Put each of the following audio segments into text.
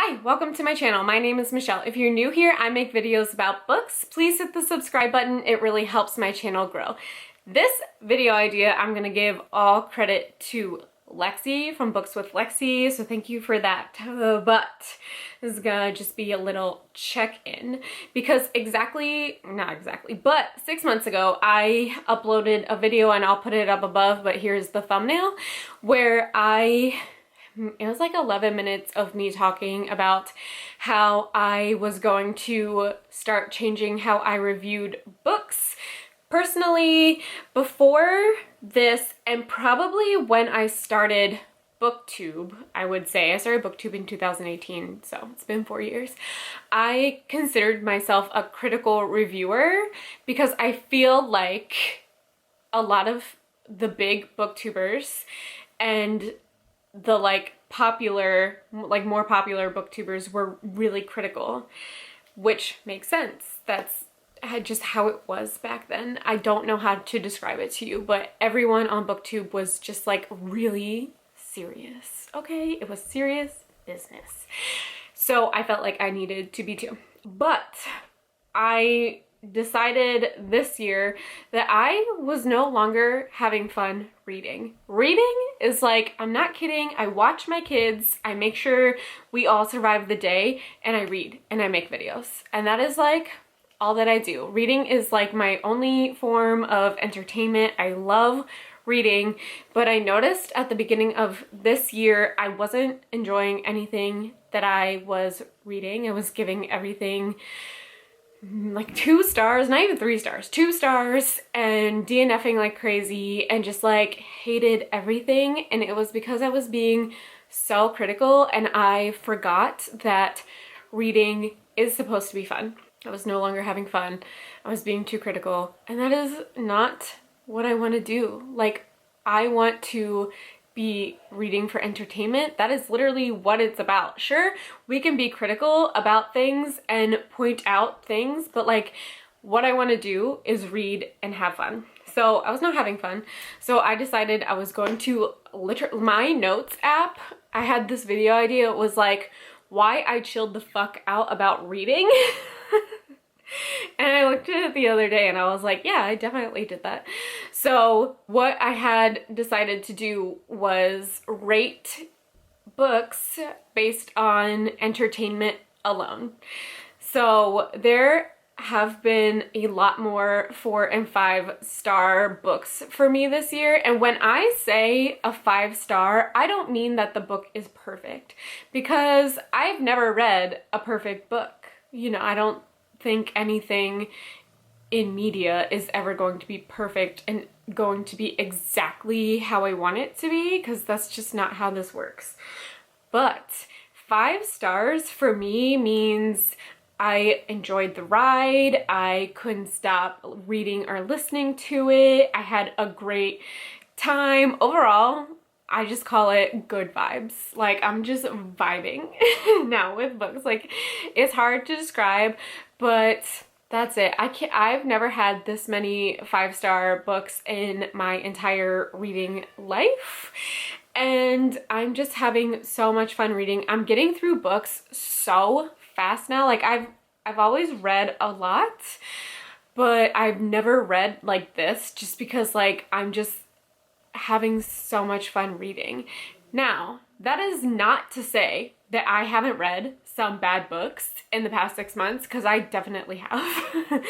Hi, welcome to my channel. My name is Michelle. If you're new here, I make videos about books. Please hit the subscribe button. It really helps my channel grow. This video idea, I'm gonna give all credit to Lexi from Books with Lexi, so thank you for that. But this is gonna just be a little check-in because not exactly, but 6 months ago, I uploaded a video and I'll put it up above, but here's the thumbnail, where it was like 11 minutes of me talking about how I was going to start changing how I reviewed books. Personally, before this, and probably when I started Booktube, I would say, I started Booktube in 2018, so it's been 4 years, I considered myself a critical reviewer because I feel like a lot of the big booktubers and the more popular booktubers were really critical, which makes sense. That's just how it was back then. I don't know how to describe it to you, but everyone on Booktube was just like really serious, okay? It was serious business. So I felt like I needed to be too. But I decided this year that I was no longer having fun reading. Reading is like, I'm not kidding, I watch my kids, I make sure we all survive the day, and I read and I make videos. And that is like all that I do. Reading is like my only form of entertainment. I love reading, but I noticed at the beginning of this year I wasn't enjoying anything that I was reading. I was giving everything like 2 stars, not even 3 stars, 2 stars, and DNFing like crazy and just like hated everything. And it was because I was being so critical and I forgot that reading is supposed to be fun. I was no longer having fun. I was being too critical, and that is not what I want to do. Like, I want to be reading for entertainment. That is literally what it's about. Sure, we can be critical about things and point out things, but like what I want to do is read and have fun. So I was not having fun. So I decided I was going to my notes app. I had this video idea. It was like why I chilled the fuck out about reading. And I looked at it the other day and I was like, yeah, I definitely did that. So what I had decided to do was rate books based on entertainment alone. So there have been a lot more 4 and 5 star books for me this year. And when I say a 5 star, I don't mean that the book is perfect, because I've never read a perfect book. You know, I don't think anything in media is ever going to be perfect and going to be exactly how I want it to be, because that's just not how this works. But 5 stars for me means I enjoyed the ride, I couldn't stop reading or listening to it, I had a great time. Overall, I just call it good vibes. Like, I'm just vibing now with books. Like, it's hard to describe, but that's it. I've never had this many 5-star books in my entire reading life. And I'm just having so much fun reading. I'm getting through books so fast now. Like, I've always read a lot, but I've never read like this, just because like I'm just having so much fun reading. Now, that is not to say that I haven't read some bad books in the past 6 months, because I definitely have.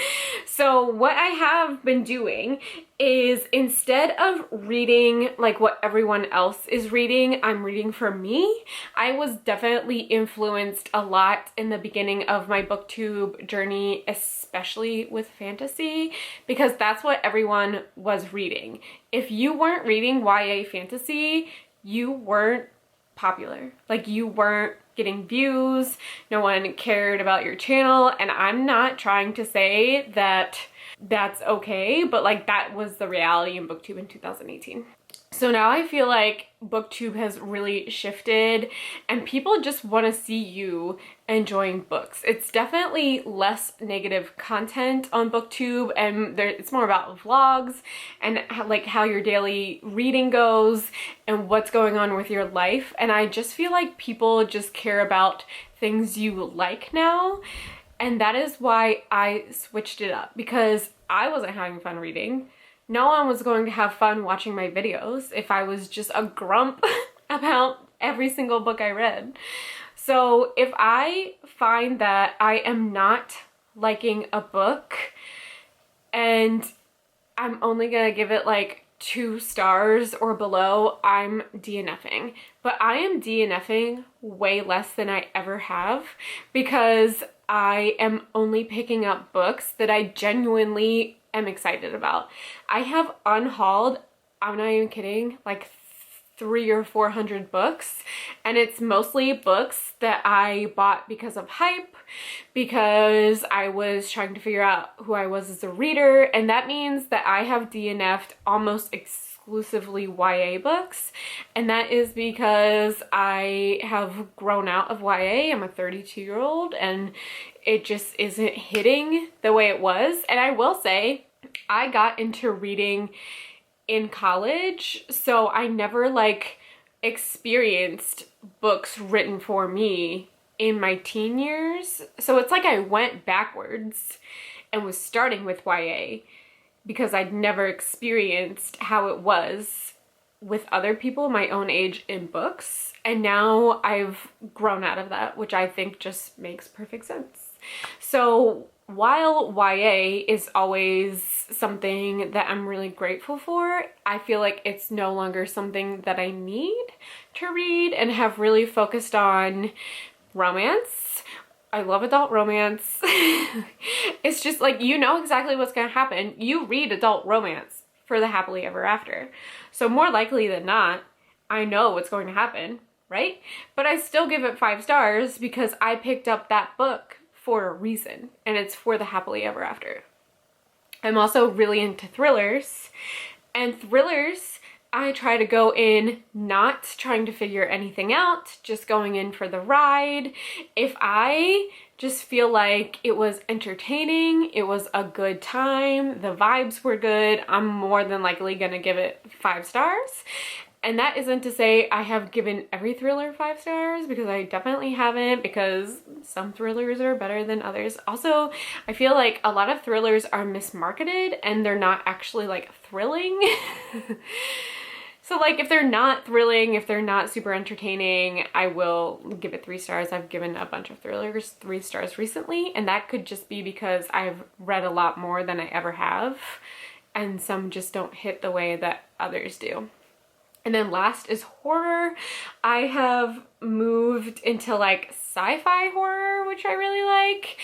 So what I have been doing is, instead of reading like what everyone else is reading, I'm reading for me. I was definitely influenced a lot in the beginning of my booktube journey, especially with fantasy, because that's what everyone was reading. If you weren't reading YA fantasy, you weren't popular. Like, you weren't getting views, no one cared about your channel. And I'm not trying to say that that's okay, but like that was the reality in booktube in 2018. So now I feel like Booktube has really shifted and people just want to see you enjoying books. It's definitely less negative content on Booktube, and it's more about vlogs and like how your daily reading goes and what's going on with your life. And I just feel like people just care about things you like now. And that is why I switched it up, because I wasn't having fun reading. No one was going to have fun watching my videos if I was just a grump about every single book I read. So if I find that I am not liking a book and I'm only gonna give it like 2 stars or below, I'm DNFing. But I am DNFing way less than I ever have, because I am only picking up books that I genuinely am excited about. I have unhauled, I'm not even kidding, like 300 or 400 books, and it's mostly books that I bought because of hype, because I was trying to figure out who I was as a reader, and that means that I have DNF'd almost exclusively YA books, and that is because I have grown out of YA. I'm a 32-year-old and it just isn't hitting the way it was. And I will say, I got into reading in college, so I never like experienced books written for me in my teen years. So it's like I went backwards and was starting with YA because I'd never experienced how it was with other people my own age in books. And now I've grown out of that, which I think just makes perfect sense. So while YA is always something that I'm really grateful for, I feel like it's no longer something that I need to read, and have really focused on romance. I love adult romance. It's just like, you know exactly what's gonna happen. You read adult romance for the happily ever after. So more likely than not, I know what's going to happen, right? But I still give it 5 stars because I picked up that book for a reason, and it's for the happily ever after. I'm also really into thrillers, and thrillers, I try to go in not trying to figure anything out, just going in for the ride. If I just feel like it was entertaining, it was a good time, the vibes were good, I'm more than likely gonna give it 5 stars. And that isn't to say I have given every thriller 5 stars, because I definitely haven't, because some thrillers are better than others. Also, I feel like a lot of thrillers are mismarketed and they're not actually like thrilling. So like if they're not thrilling, if they're not super entertaining, I will give it 3 stars. I've given a bunch of thrillers 3 stars recently, and that could just be because I've read a lot more than I ever have, and some just don't hit the way that others do. And then last is horror. I have moved into like sci-fi horror, which I really like,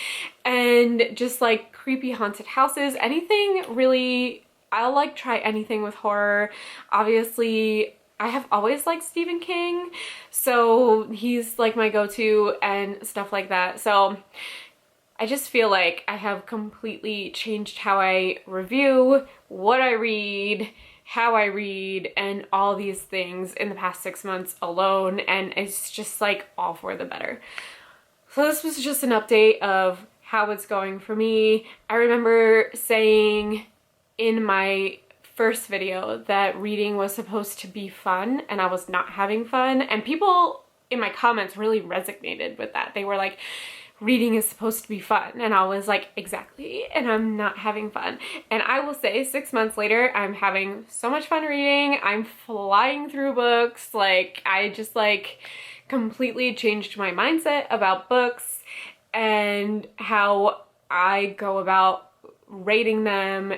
and just like creepy haunted houses, anything really. I'll like try anything with horror. Obviously, I have always liked Stephen King, so he's like my go-to and stuff like that. So I just feel like I have completely changed how I review, what I read, how I read, and all these things in the past 6 months alone, and it's just like all for the better. So this was just an update of how it's going for me. I remember saying in my first video that reading was supposed to be fun, and I was not having fun, and people in my comments really resonated with that. They were like, reading is supposed to be fun, and I was like, exactly, and I'm not having fun. And I will say 6 months later, I'm having so much fun reading. I'm flying through books. Like, I just like completely changed my mindset about books and how I go about rating them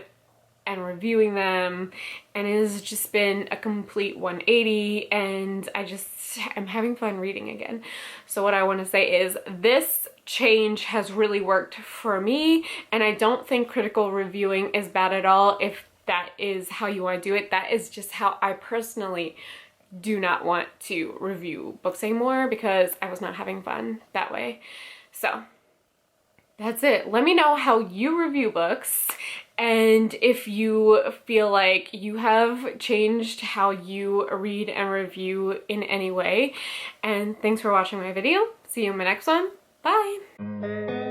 and reviewing them, and it has just been a complete 180, and I just am having fun reading again. So what I want to say is this change has really worked for me, and I don't think critical reviewing is bad at all if that is how you want to do it. That is just how I personally do not want to review books anymore, because I was not having fun that way. So that's it. Let me know how you review books and if you feel like you have changed how you read and review in any way. And thanks for watching my video. See you in my next one. Bye!